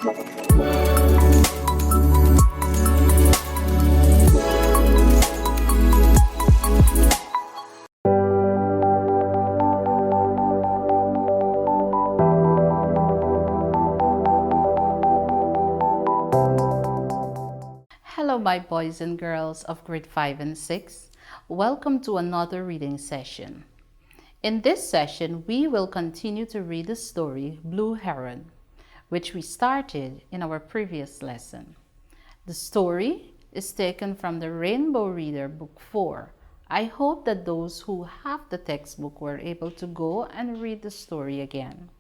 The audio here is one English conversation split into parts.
Hello, my boys and girls of grade 5 and 6. Welcome to another reading session. In this session, we will continue to read the story Blue Heron, which we started in our previous lesson. The story is taken from the Rainbow Reader Book 4. I hope that those who have the textbook were able to go and read the story again.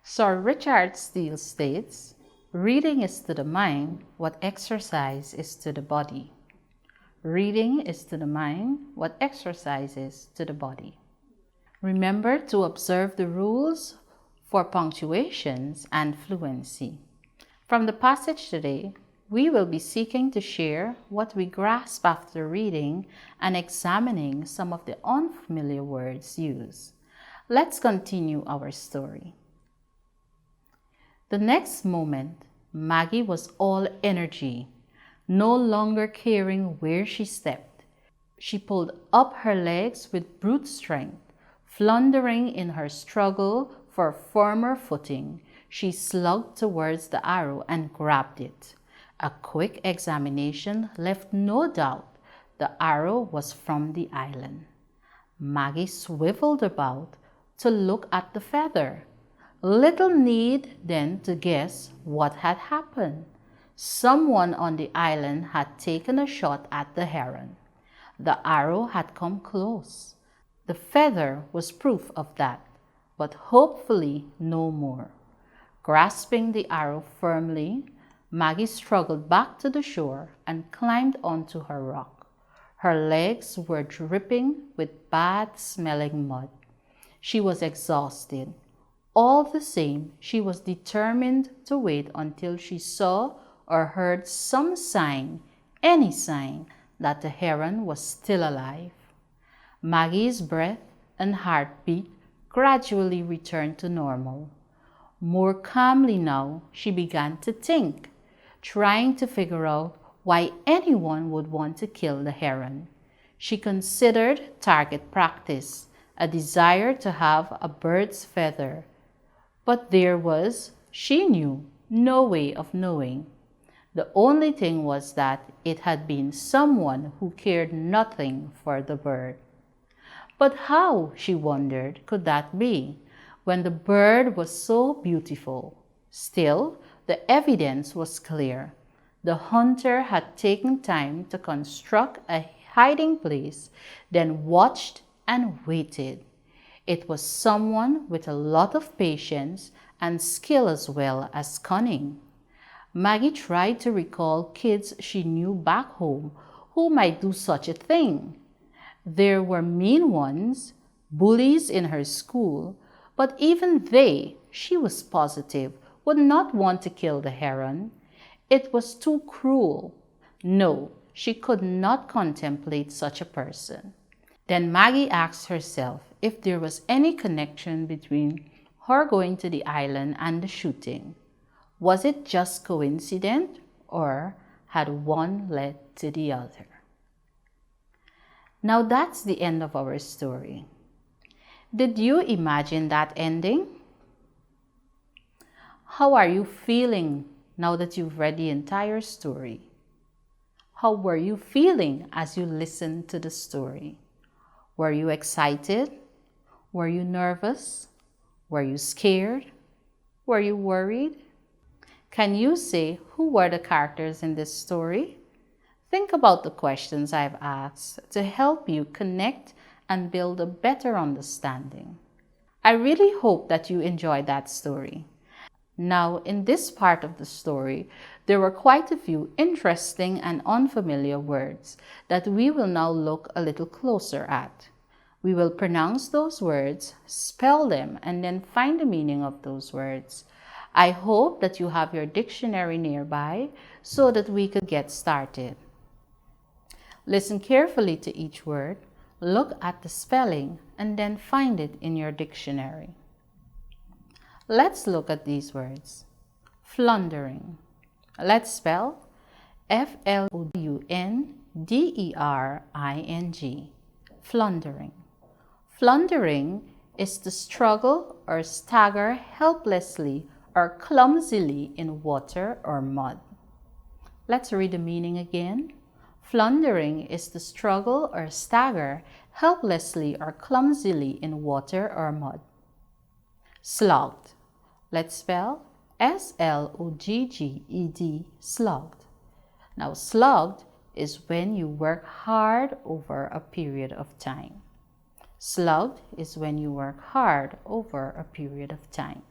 Sir Richard Steele states, "Reading is to the mind what exercise is to the body." Reading is to the mind what exercise is to the body. Remember to observe the rules for punctuations and fluency. From the passage today, we will be seeking to share what we grasp after reading and examining some of the unfamiliar words used. Let's continue our story. The next moment, Maggie was all energy, no longer caring where she stepped. She pulled up her legs with brute strength. Floundering in her struggle for firmer footing, she slugged towards the arrow and grabbed it. A quick examination left no doubt the arrow was from the island. Maggie swiveled about to look at the feather. Little need then to guess what had happened. Someone on the island had taken a shot at the heron. The arrow had come close. The feather was proof of that, but hopefully no more. Grasping the arrow firmly, Maggie struggled back to the shore and climbed onto her rock. Her legs were dripping with bad-smelling mud. She was exhausted. All the same, she was determined to wait until she saw or heard some sign, any sign, that the heron was still alive. Maggie's breath and heartbeat gradually returned to normal. More calmly now, she began to think, trying to figure out why anyone would want to kill the heron. She considered target practice, a desire to have a bird's feather. But there was, she knew, no way of knowing. The only thing was that it had been someone who cared nothing for the bird. But how, she wondered, could that be, when the bird was so beautiful? Still, the evidence was clear. The hunter had taken time to construct a hiding place, then watched and waited. It was someone with a lot of patience and skill as well as cunning. Maggie tried to recall kids she knew back home who might do such a thing. There were mean ones, bullies in her school, but even they, she was positive, would not want to kill the heron. It was too cruel. No, she could not contemplate such a person. Then Maggie asked herself if there was any connection between her going to the island and the shooting. Was it just coincident, or had one led to the other? Now that's the end of our story. Did you imagine that ending? How are you feeling now that you've read the entire story? How were you feeling as you listened to the story? Were you excited? Were you nervous? Were you scared? Were you worried? Can you say who were the characters in this story? Think about the questions I've asked to help you connect and build a better understanding. I really hope that you enjoyed that story. Now, in this part of the story, there were quite a few interesting and unfamiliar words that we will now look a little closer at. We will pronounce those words, spell them, and then find the meaning of those words. I hope that you have your dictionary nearby so that we could get started. Listen carefully to each word, look at the spelling, and then find it in your dictionary. Let's look at these words. Floundering. Let's spell Floundering. Floundering. Floundering is to struggle or stagger helplessly or clumsily in water or mud. Let's read the meaning again. Floundering is to struggle or stagger helplessly or clumsily in water or mud. Slogged. Let's spell Slogged. Slogged. Now, slogged is when you work hard over a period of time. Slugged is when you work hard over a period of time.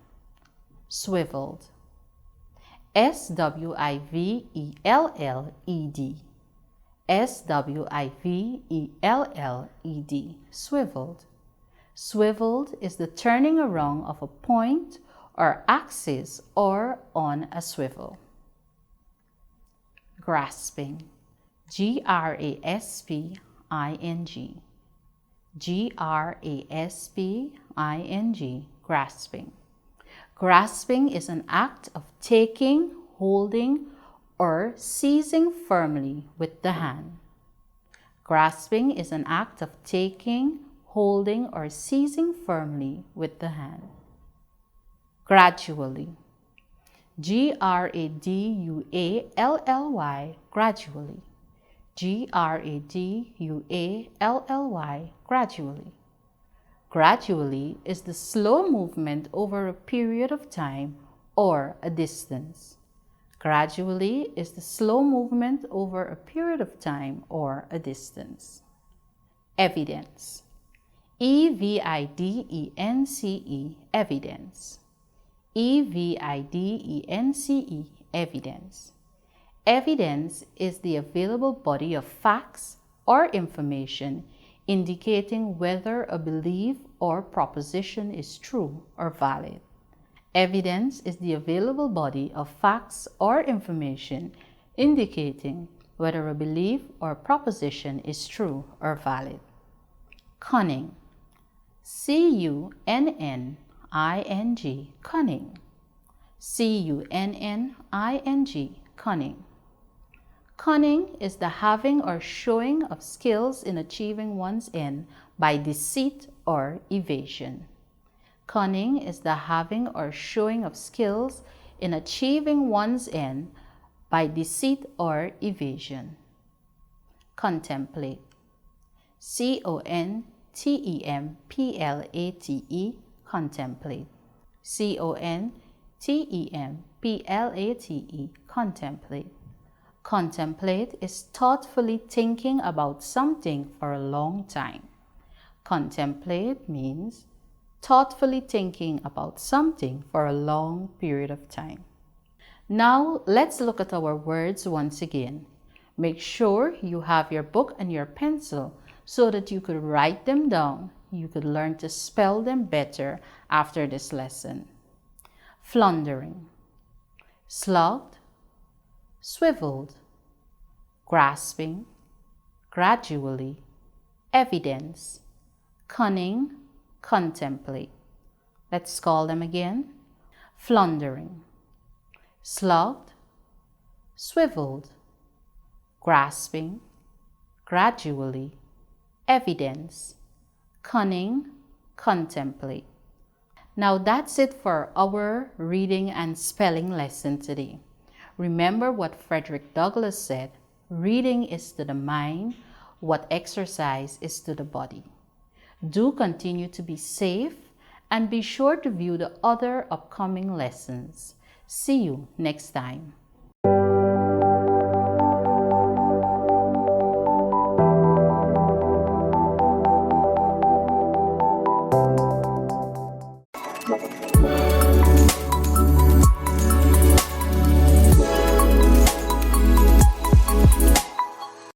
Swiveled. Swivelled. Swivelled. Swiveled. Swiveled is the turning around of a point or axis or on a swivel. Grasping. Grasping. Grasping. Grasping is an act of taking, holding, or seizing firmly with the hand. Grasping is an act of taking, holding, or seizing firmly with the hand. Gradually. Gradually. Gradually. Gradually. Gradually is the slow movement over a period of time or a distance. Gradually is the slow movement over a period of time or a distance. Evidence. Evidence. Evidence. Evidence. Evidence is the available body of facts or information indicating whether a belief or proposition is true or valid. Evidence is the available body of facts or information indicating whether a belief or proposition is true or valid. Cunning. Cunning. Cunning. Cunning. Cunning is the having or showing of skills in achieving one's end by deceit or evasion. Cunning is the having or showing of skills in achieving one's end by deceit or evasion. Contemplate. Contemplate. Contemplate. Contemplate. Contemplate is thoughtfully thinking about something for a long time. Contemplate means thoughtfully thinking about something for a long period of time. Now, let's look at our words once again. Make sure you have your book and your pencil so that you could write them down. You could learn to spell them better after this lesson. Floundering. Slogged. Swiveled. Grasping. Gradually. Evidence. Cunning. Contemplate. Let's call them again. Floundering. Slogged. Swiveled. Grasping. Gradually. Evidence. Cunning. Contemplate. Now that's it for our reading and spelling lesson today. Remember what Frederick Douglass said, reading is to the mind what exercise is to the body. Do continue to be safe and be sure to view the other upcoming lessons. See you next time.